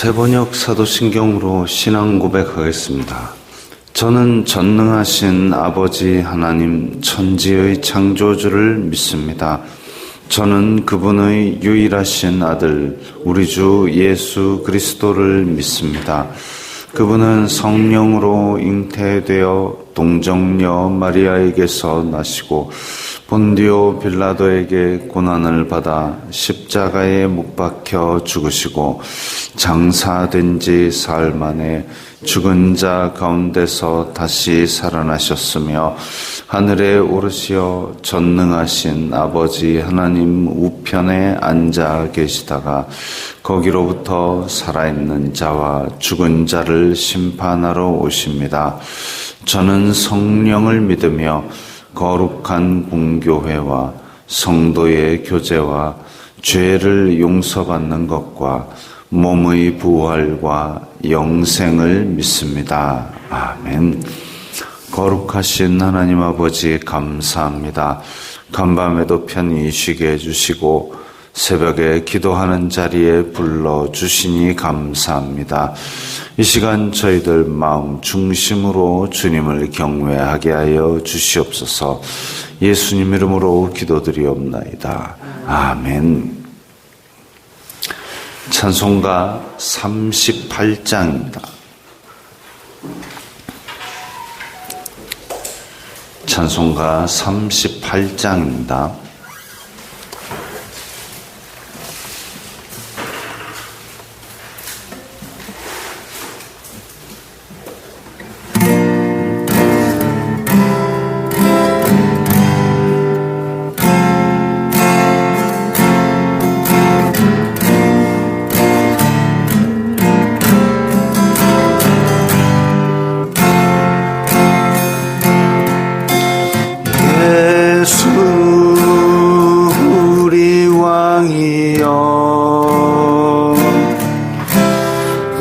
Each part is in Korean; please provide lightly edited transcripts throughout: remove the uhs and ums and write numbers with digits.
새번역 사도신경으로 신앙 고백하겠습니다. 저는 전능하신 아버지 하나님 천지의 창조주를 믿습니다. 저는 그분의 유일하신 아들 우리 주 예수 그리스도를 믿습니다. 그분은 성령으로 잉태되어 동정녀 마리아에게서 나시고 본디오 빌라도에게 고난을 받아 십자가에 못 박혀 죽으시고 장사된 지 사흘 만에 죽은 자 가운데서 다시 살아나셨으며 하늘에 오르시어 전능하신 아버지 하나님 우편에 앉아 계시다가 거기로부터 살아있는 자와 죽은 자를 심판하러 오십니다. 저는 성령을 믿으며 거룩한 공교회와 성도의 교제와 죄를 용서받는 것과 몸의 부활과 영생을 믿습니다. 아멘. 거룩하신 하나님 아버지 감사합니다. 간밤에도 편히 쉬게 해주시고 새벽에 기도하는 자리에 불러주시니 감사합니다. 이 시간 저희들 마음 중심으로 주님을 경외하게 하여 주시옵소서. 예수님 이름으로 기도드리옵나이다. 아멘. 찬송가 38장입니다. 찬송가 38장입니다. 우리 왕이여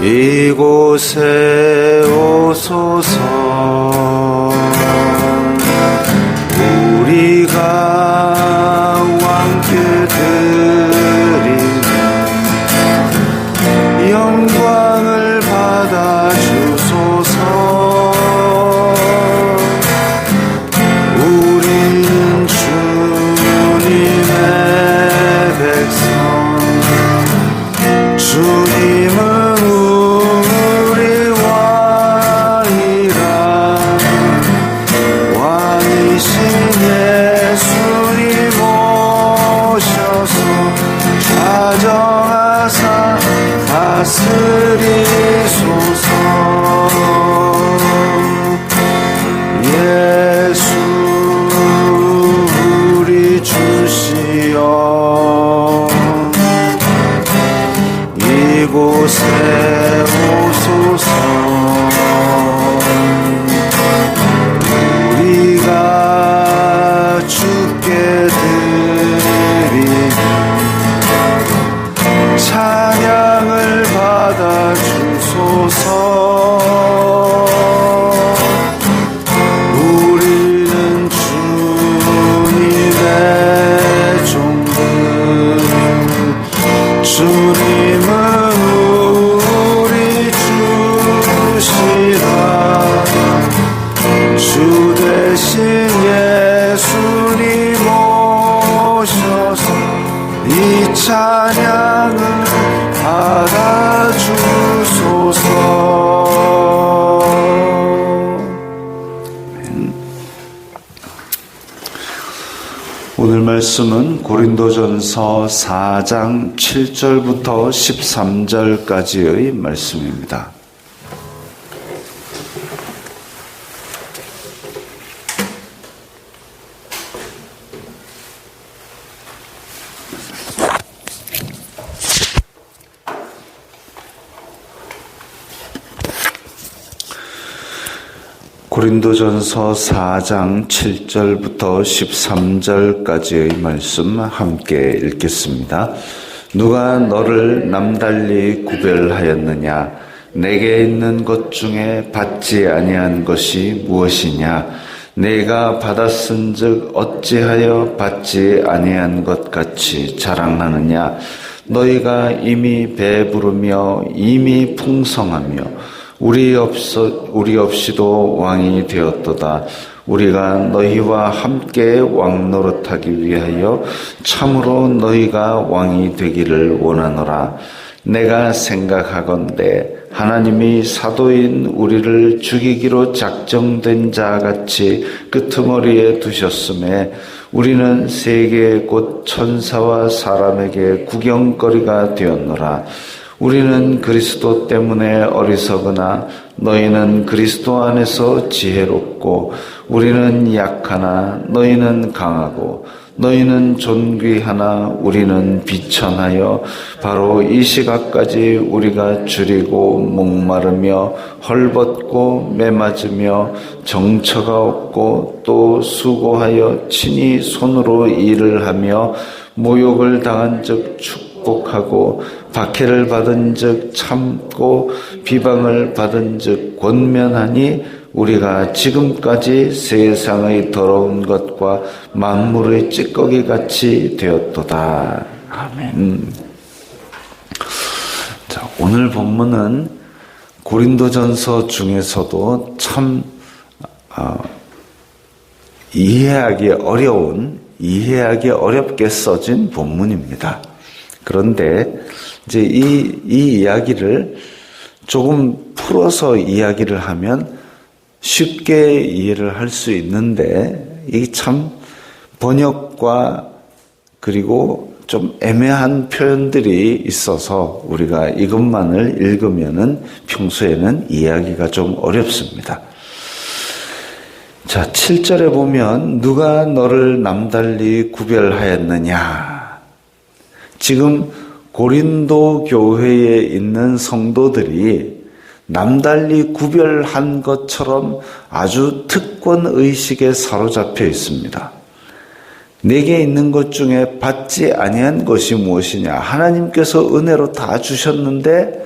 이곳에 오소서. 우리가 왕께 드리는 영광을 받아 주소서. 우리는 주님의 백성, 주님은 우리 왕이라. 왕이신 예수님 오셔서 좌정하사 다스리소서. 예수 우리 주시여 이곳에 오소서. 우리가 주께 드리는 찬양을 받아 주소서. 우리는 주님의 종들, 주님은 우리 주시라. 주 대신 예수님 오셔서 이 찬양을 받아주소서. 오늘 말씀은 고린도전서 4장 7절부터 13절까지의 말씀입니다. 고린도전서 4장 7절부터 13절까지의 말씀 함께 읽겠습니다. 누가 너를 남달리 구별하였느냐? 내게 있는 것 중에 받지 아니한 것이 무엇이냐? 내가 받았은즉 어찌하여 받지 아니한 것 같이 자랑하느냐? 너희가 이미 배부르며 이미 풍성하며 우리 없이도 왕이 되었도다. 우리가 너희와 함께 왕 노릇하기 위하여 참으로 너희가 왕이 되기를 원하노라. 내가 생각하건대 하나님이 사도인 우리를 죽이기로 작정된 자 같이 끄트머리에 두셨음에 우리는 세계 곧 천사와 사람에게 구경거리가 되었노라. 우리는 그리스도 때문에 어리석으나 너희는 그리스도 안에서 지혜롭고 우리는 약하나 너희는 강하고 너희는 존귀하나 우리는 비천하여 바로 이 시각까지 우리가 줄이고 목마르며 헐벗고 매맞으며 정처가 없고 또 수고하여 친히 손으로 일을 하며 모욕을 당한 적 축복하고 박해를 받은 적 참고 비방을 받은 적 권면하니 우리가 지금까지 세상의 더러운 것과 만물의 찌꺼기 같이 되었도다. 아멘. 자, 오늘 본문은 고린도전서 중에서도 참 이해하기 어렵게 써진 본문입니다. 그런데 이제 이 이야기를 조금 풀어서 이야기를 하면 쉽게 이해를 할 수 있는데 이게 참 번역과 그리고 좀 애매한 표현들이 있어서 우리가 이것만을 읽으면은 평소에는 이해하기가 좀 어렵습니다. 자, 7절에 보면 누가 너를 남달리 구별하였느냐. 지금 고린도 교회에 있는 성도들이 남달리 구별한 것처럼 아주 특권의식에 사로잡혀 있습니다. 내게 있는 것 중에 받지 아니한 것이 무엇이냐. 하나님께서 은혜로 다 주셨는데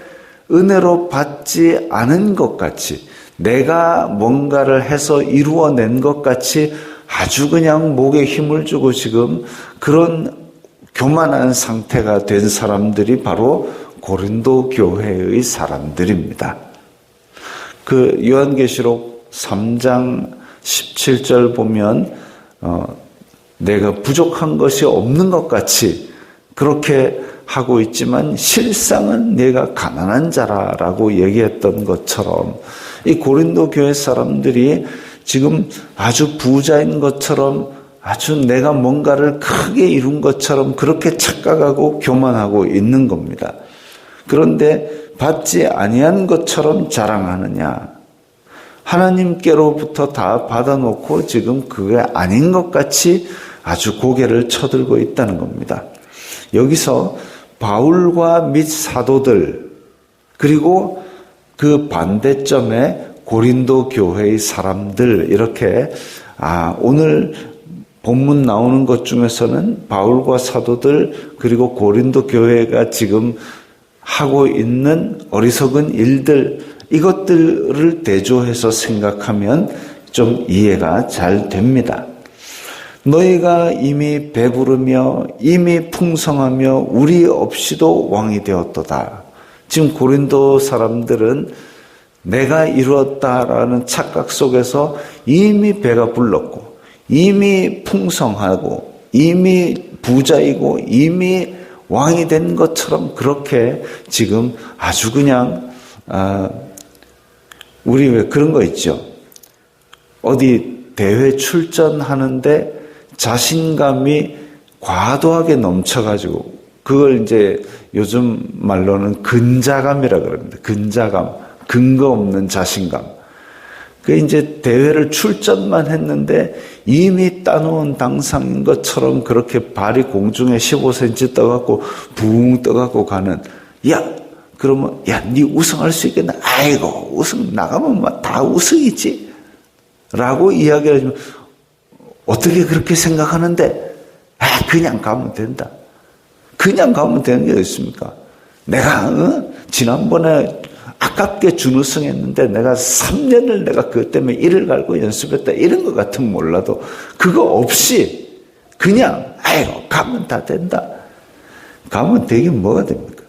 은혜로 받지 않은 것 같이 내가 뭔가를 해서 이루어낸 것 같이 아주 그냥 목에 힘을 주고 지금 그런 교만한 상태가 된 사람들이 바로 고린도 교회의 사람들입니다. 그 요한계시록 3장 17절 보면 내가 부족한 것이 없는 것 같이 그렇게 하고 있지만 실상은 내가 가난한 자라라고 얘기했던 것처럼 이 고린도 교회 사람들이 지금 아주 부자인 것처럼 아주 내가 뭔가를 크게 이룬 것처럼 그렇게 착각하고 교만하고 있는 겁니다. 그런데 받지 아니한 것처럼 자랑하느냐. 하나님께로부터 다 받아놓고 지금 그게 아닌 것 같이 아주 고개를 쳐들고 있다는 겁니다. 여기서 바울과 및 사도들 그리고 그 반대점에 고린도 교회의 사람들 이렇게 오늘 본문 나오는 것 중에서는 바울과 사도들 그리고 고린도 교회가 지금 하고 있는 어리석은 일들 이것들을 대조해서 생각하면 좀 이해가 잘 됩니다. 너희가 이미 배부르며 이미 풍성하며 우리 없이도 왕이 되었도다. 지금 고린도 사람들은 내가 이루었다라는 착각 속에서 이미 배가 불렀고 이미 풍성하고 이미 부자이고 이미 왕이 된 것처럼 그렇게 지금 아주 그냥 우리 왜 그런 거 있죠. 어디 대회 출전하는데 자신감이 과도하게 넘쳐가지고 그걸 이제 요즘 말로는 근자감이라 그럽니다. 근자감, 근거 없는 자신감. 그 이제 대회를 출전만 했는데 이미 따놓은 당상인 것처럼 그렇게 발이 공중에 15cm 떠갖고 붕 떠갖고 가는 그러면 네 우승할 수 있겠나? 아이고 우승 나가면 다 우승이지 라고 이야기를 해주면 어떻게 그렇게 생각하는데 그냥 가면 된다. 그냥 가면 되는 게 있습니까? 내가 지난번에 아깝게 준우승했는데 내가 3년을 내가 그것 때문에 이를 갈고 연습했다 이런 것 같으면 몰라도 그거 없이 그냥 가면 다 된다. 가면 되긴 뭐가 됩니까?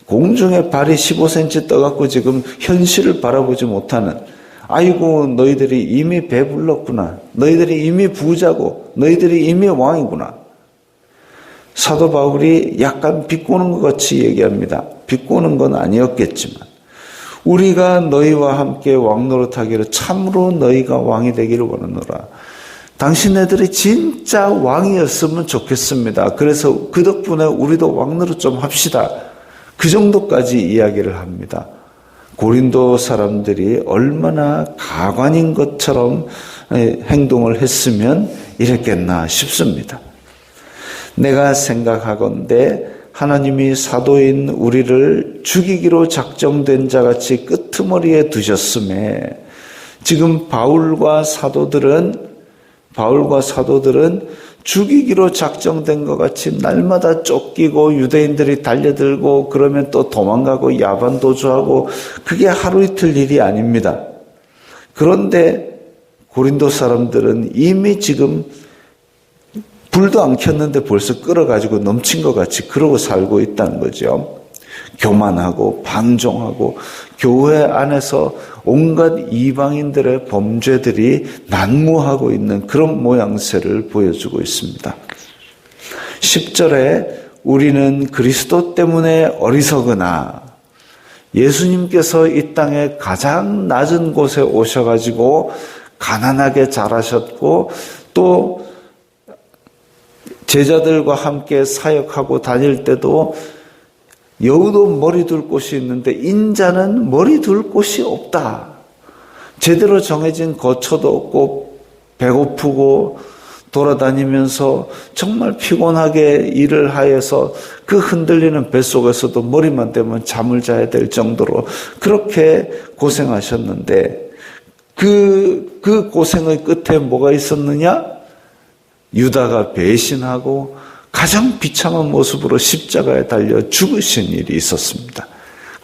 공중에 발이 15cm 떠갖고 지금 현실을 바라보지 못하는, 아이고 너희들이 이미 배불렀구나, 너희들이 이미 부자고 너희들이 이미 왕이구나. 사도 바울이 약간 비꼬는 것 같이 얘기합니다. 비꼬는 건 아니었겠지만, 우리가 너희와 함께 왕노릇하기를 참으로 너희가 왕이 되기를 원하노라. 당신네들이 진짜 왕이었으면 좋겠습니다. 그래서 그 덕분에 우리도 왕노릇 좀 합시다. 그 정도까지 이야기를 합니다. 고린도 사람들이 얼마나 가관인 것처럼 행동을 했으면 이랬겠나 싶습니다. 내가 생각하건대 하나님이 사도인 우리를 죽이기로 작정된 자같이 끄트머리에 두셨음에, 지금 바울과 사도들은 죽이기로 작정된 것 같이 날마다 쫓기고 유대인들이 달려들고 그러면 또 도망가고 야반도주하고, 그게 하루 이틀 일이 아닙니다. 그런데 고린도 사람들은 이미 지금 불도 안 켰는데 벌써 끌어가지고 넘친 것 같이 그러고 살고 있다는 거죠. 교만하고 방종하고 교회 안에서 온갖 이방인들의 범죄들이 난무하고 있는 그런 모양새를 보여주고 있습니다. 10절에 우리는 그리스도 때문에 어리석으나, 예수님께서 이 땅에 가장 낮은 곳에 오셔가지고 가난하게 자라셨고 또 제자들과 함께 사역하고 다닐 때도 여우도 머리 둘 곳이 있는데 인자는 머리 둘 곳이 없다. 제대로 정해진 거처도 없고 배고프고 돌아다니면서 정말 피곤하게 일을 하여서 그 흔들리는 뱃속에서도 머리만 대면 잠을 자야 될 정도로 그렇게 고생하셨는데, 그 고생의 끝에 뭐가 있었느냐? 유다가 배신하고 가장 비참한 모습으로 십자가에 달려 죽으신 일이 있었습니다.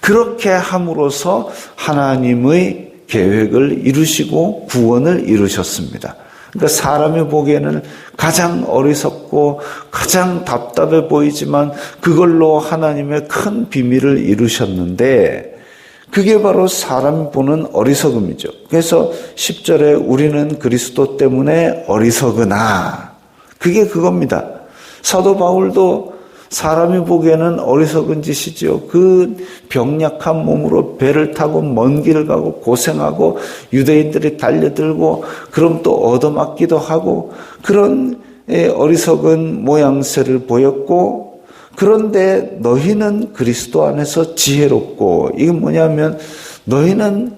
그렇게 함으로써 하나님의 계획을 이루시고 구원을 이루셨습니다. 그러니까 사람이 보기에는 가장 어리석고 가장 답답해 보이지만 그걸로 하나님의 큰 비밀을 이루셨는데, 그게 바로 사람이 보는 어리석음이죠. 그래서 10절에 우리는 그리스도 때문에 어리석으나, 그게 그겁니다. 사도 바울도 사람이 보기에는 어리석은 짓이죠. 그 병약한 몸으로 배를 타고 먼 길을 가고 고생하고 유대인들이 달려들고 그럼 또 얻어맞기도 하고 그런 어리석은 모양새를 보였고, 그런데 너희는 그리스도 안에서 지혜롭고, 이건 뭐냐면 너희는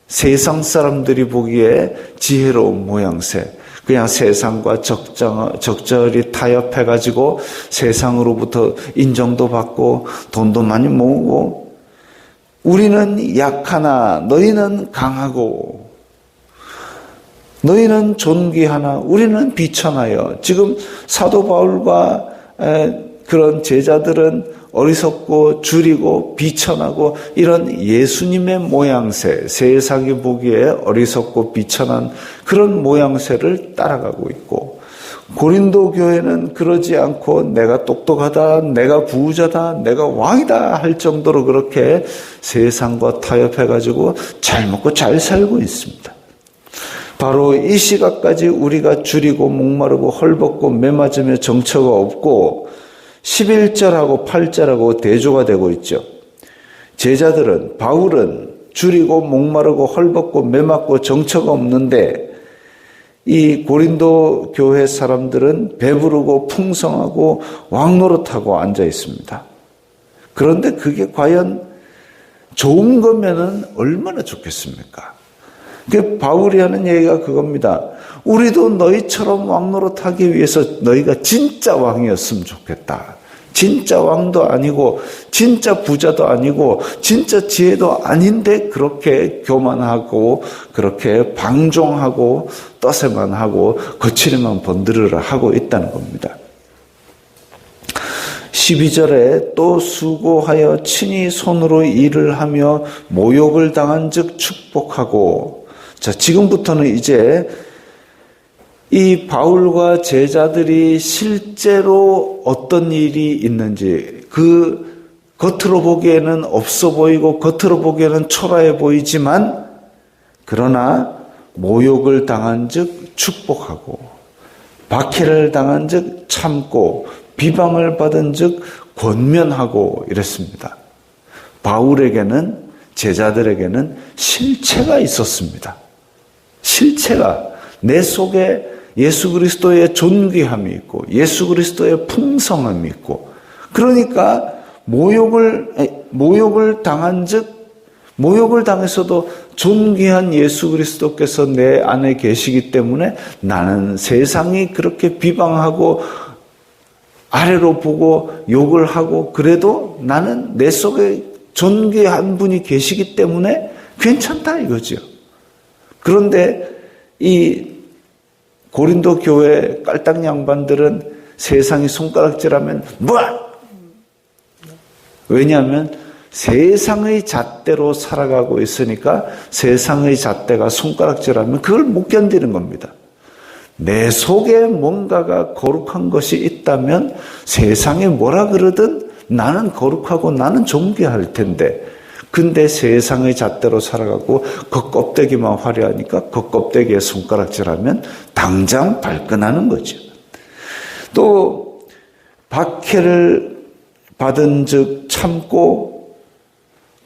세상 사람들이 보기에 지혜로운 모양새, 그냥 세상과 적절히 타협해가지고 세상으로부터 인정도 받고 돈도 많이 모으고, 우리는 약하나 너희는 강하고, 너희는 존귀하나 우리는 비천하여. 지금 사도 바울과 그런 제자들은 어리석고 줄이고 비천하고 이런 예수님의 모양새, 세상이 보기에 어리석고 비천한 그런 모양새를 따라가고 있고, 고린도 교회는 그러지 않고 내가 똑똑하다, 내가 부자다, 내가 왕이다 할 정도로 그렇게 세상과 타협해가지고 잘 먹고 잘 살고 있습니다. 바로 이 시각까지 우리가 줄이고 목마르고 헐벗고 매맞으며 정처가 없고 11절하고 8절하고 대조가 되고 있죠. 제자들은, 바울은 줄이고 목마르고 헐벗고 매맞고 정처가 없는데, 이 고린도 교회 사람들은 배부르고 풍성하고 왕노릇하고 앉아 있습니다. 그런데 그게 과연 좋은 거면은 얼마나 좋겠습니까? 그 바울이 하는 얘기가 그겁니다. 우리도 너희처럼 왕노릇하기 위해서 너희가 진짜 왕이었으면 좋겠다. 진짜 왕도 아니고 진짜 부자도 아니고 진짜 지혜도 아닌데 그렇게 교만하고 그렇게 방종하고 떠세만 하고 거칠이만 번들으라 하고 있다는 겁니다. 12절에 또 수고하여 친히 손으로 일을 하며 모욕을 당한 즉 축복하고. 자, 지금부터는 이제 이 바울과 제자들이 실제로 어떤 일이 있는지, 그 겉으로 보기에는 없어 보이고 겉으로 보기에는 초라해 보이지만, 그러나 모욕을 당한 즉 축복하고, 박해를 당한 즉 참고, 비방을 받은 즉 권면하고 이랬습니다. 바울에게는, 제자들에게는 실체가 있었습니다. 실체가, 내 속에 예수 그리스도의 존귀함이 있고 예수 그리스도의 풍성함이 있고, 그러니까 모욕을 당해서도 존귀한 예수 그리스도께서 내 안에 계시기 때문에 나는 세상이 그렇게 비방하고 아래로 보고 욕을 하고 그래도 나는 내 속에 존귀한 분이 계시기 때문에 괜찮다 이거죠. 그런데 이 고린도 교회 깔딱 양반들은 세상이 손가락질하면 왜냐하면 세상의 잣대로 살아가고 있으니까 세상의 잣대가 손가락질하면 그걸 못 견디는 겁니다. 내 속에 뭔가가 거룩한 것이 있다면 세상에 뭐라 그러든 나는 거룩하고 나는 존귀할 텐데, 근데 세상의 잣대로 살아가고 겉껍데기만 화려하니까 겉껍데기에 손가락질하면 당장 발끈하는 거죠. 또 박해를 받은 즉 참고,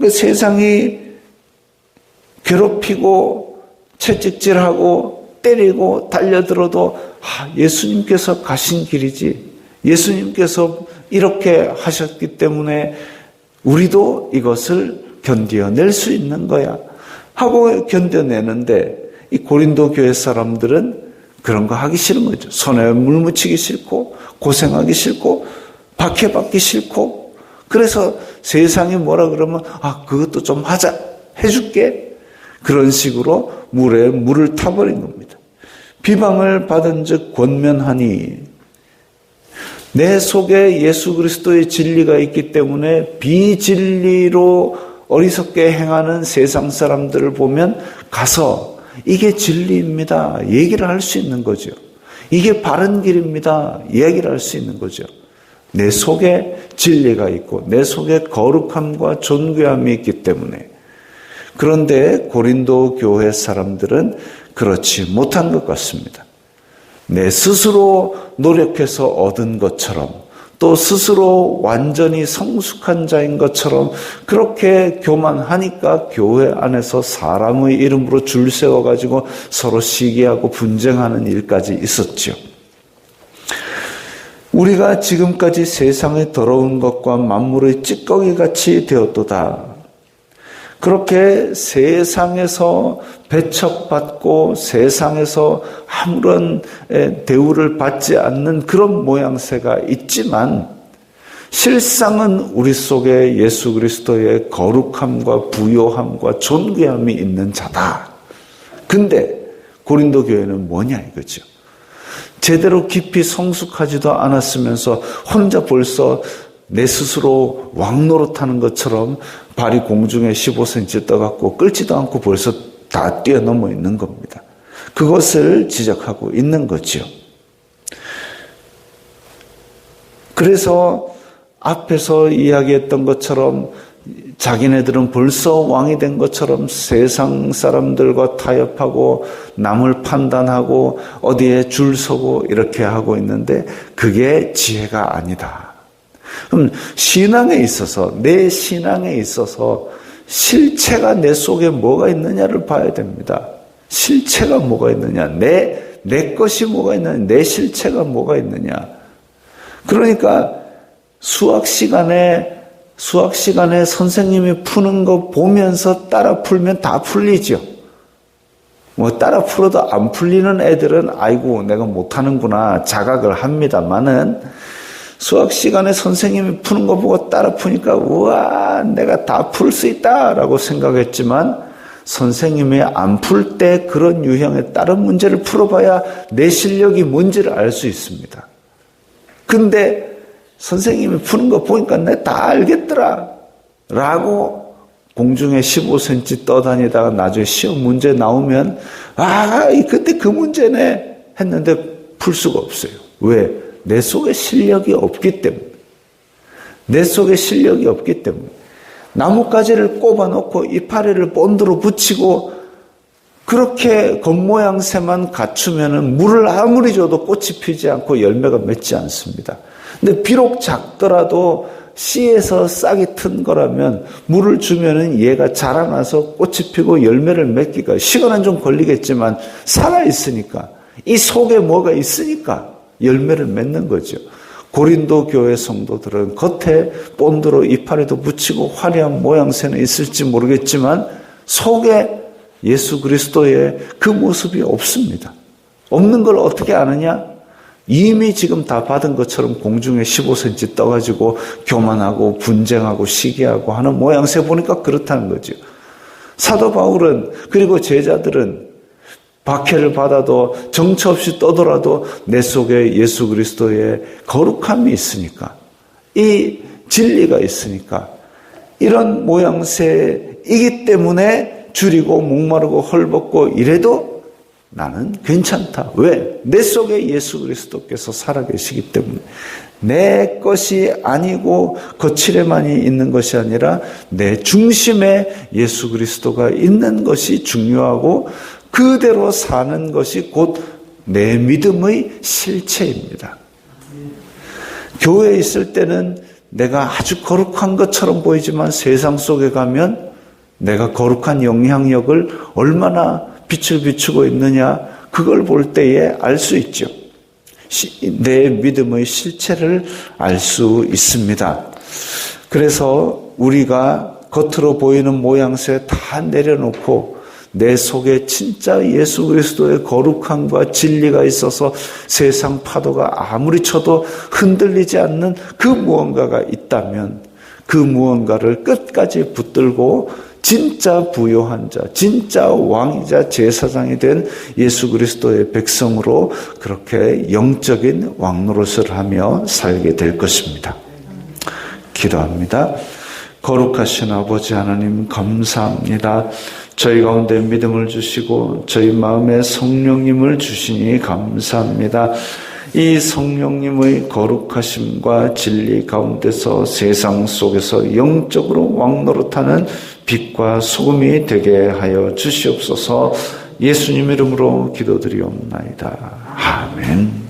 세상이 괴롭히고 채찍질하고 때리고 달려들어도 예수님께서 가신 길이지, 예수님께서 이렇게 하셨기 때문에 우리도 이것을 견뎌낼 수 있는 거야 하고 견뎌내는데, 이 고린도 교회 사람들은 그런 거 하기 싫은 거죠. 손에 물 묻히기 싫고 고생하기 싫고 박해받기 싫고, 그래서 세상이 뭐라 그러면 그것도 좀 하자, 해줄게, 그런 식으로 물에 물을 타버린 겁니다. 비방을 받은 즉 권면하니, 내 속에 예수 그리스도의 진리가 있기 때문에 비진리로 어리석게 행하는 세상 사람들을 보면 가서 이게 진리입니다 얘기를 할 수 있는 거죠. 이게 바른 길입니다 얘기를 할 수 있는 거죠. 내 속에 진리가 있고 내 속에 거룩함과 존귀함이 있기 때문에. 그런데 고린도 교회 사람들은 그렇지 못한 것 같습니다. 내 스스로 노력해서 얻은 것처럼, 또 스스로 완전히 성숙한 자인 것처럼 그렇게 교만하니까 교회 안에서 사람의 이름으로 줄 세워가지고 서로 시기하고 분쟁하는 일까지 있었죠. 우리가 지금까지 세상의 더러운 것과 만물의 찌꺼기같이 되었도다. 그렇게 세상에서 배척받고 세상에서 아무런 대우를 받지 않는 그런 모양새가 있지만, 실상은 우리 속에 예수 그리스도의 거룩함과 부요함과 존귀함이 있는 자다. 근데 고린도 교회는 뭐냐 이거죠. 제대로 깊이 성숙하지도 않았으면서 혼자 벌써 내 스스로 왕노릇하는 것처럼 발이 공중에 15cm 떠갖고 끌지도 않고 벌써 다 뛰어넘어 있는 겁니다. 그것을 지적하고 있는 거죠. 그래서 앞에서 이야기했던 것처럼 자기네들은 벌써 왕이 된 것처럼 세상 사람들과 타협하고 남을 판단하고 어디에 줄 서고 이렇게 하고 있는데 그게 지혜가 아니다. 그럼 신앙에 있어서, 내 신앙에 있어서 실체가 내 속에 뭐가 있느냐를 봐야 됩니다. 실체가 뭐가 있느냐, 내 것이 뭐가 있느냐, 내 실체가 뭐가 있느냐. 그러니까 수학 시간에 선생님이 푸는 거 보면서 따라 풀면 다 풀리죠. 따라 풀어도 안 풀리는 애들은 아이고 내가 못하는구나 자각을 합니다만은, 수학 시간에 선생님이 푸는 거 보고 따라 푸니까 우와 내가 다 풀 수 있다라고 생각했지만, 선생님이 안 풀 때 그런 유형의 다른 문제를 풀어봐야 내 실력이 뭔지를 알 수 있습니다. 근데 선생님이 푸는 거 보니까 내가 다 알겠더라 라고 공중에 15cm 떠다니다가 나중에 시험 문제 나오면 그때 그 문제네 했는데 풀 수가 없어요. 왜? 내 속에 실력이 없기 때문에. 내 속에 실력이 없기 때문에. 나뭇가지를 꼽아놓고 이파리를 본드로 붙이고 그렇게 겉모양새만 갖추면은 물을 아무리 줘도 꽃이 피지 않고 열매가 맺지 않습니다. 근데 비록 작더라도 씨에서 싹이 튼 거라면 물을 주면은 얘가 자라나서 꽃이 피고 열매를 맺기가 시간은 좀 걸리겠지만 살아있으니까 이 속에 뭐가 있으니까 열매를 맺는 거죠. 고린도 교회 성도들은 겉에 본드로 이파리도 붙이고 화려한 모양새는 있을지 모르겠지만 속에 예수 그리스도의 그 모습이 없습니다. 없는 걸 어떻게 아느냐? 이미 지금 다 받은 것처럼 공중에 15cm 떠가지고 교만하고 분쟁하고 시기하고 하는 모양새 보니까 그렇다는 거죠. 사도 바울은 그리고 제자들은 박해를 받아도 정처 없이 떠돌아도 내 속에 예수 그리스도의 거룩함이 있으니까 이 진리가 있으니까 이런 모양새이기 때문에 줄이고 목마르고 헐벗고 이래도 나는 괜찮다. 왜? 내 속에 예수 그리스도께서 살아계시기 때문에 내 것이 아니고 거칠에만이 있는 것이 아니라 내 중심에 예수 그리스도가 있는 것이 중요하고 그대로 사는 것이 곧 내 믿음의 실체입니다. 교회에 있을 때는 내가 아주 거룩한 것처럼 보이지만 세상 속에 가면 내가 거룩한 영향력을 얼마나 빛을 비추고 있느냐 그걸 볼 때에 알 수 있죠. 내 믿음의 실체를 알 수 있습니다. 그래서 우리가 겉으로 보이는 모양새 다 내려놓고 내 속에 진짜 예수 그리스도의 거룩함과 진리가 있어서 세상 파도가 아무리 쳐도 흔들리지 않는 그 무언가가 있다면 그 무언가를 끝까지 붙들고 진짜 부요한 자, 진짜 왕이자 제사장이 된 예수 그리스도의 백성으로 그렇게 영적인 왕노릇을 하며 살게 될 것입니다. 기도합니다. 거룩하신 아버지 하나님 감사합니다. 저희 가운데 믿음을 주시고 저희 마음에 성령님을 주시니 감사합니다. 이 성령님의 거룩하심과 진리 가운데서 세상 속에서 영적으로 왕노릇하는 빛과 소금이 되게 하여 주시옵소서. 예수님 이름으로 기도드리옵나이다. 아멘.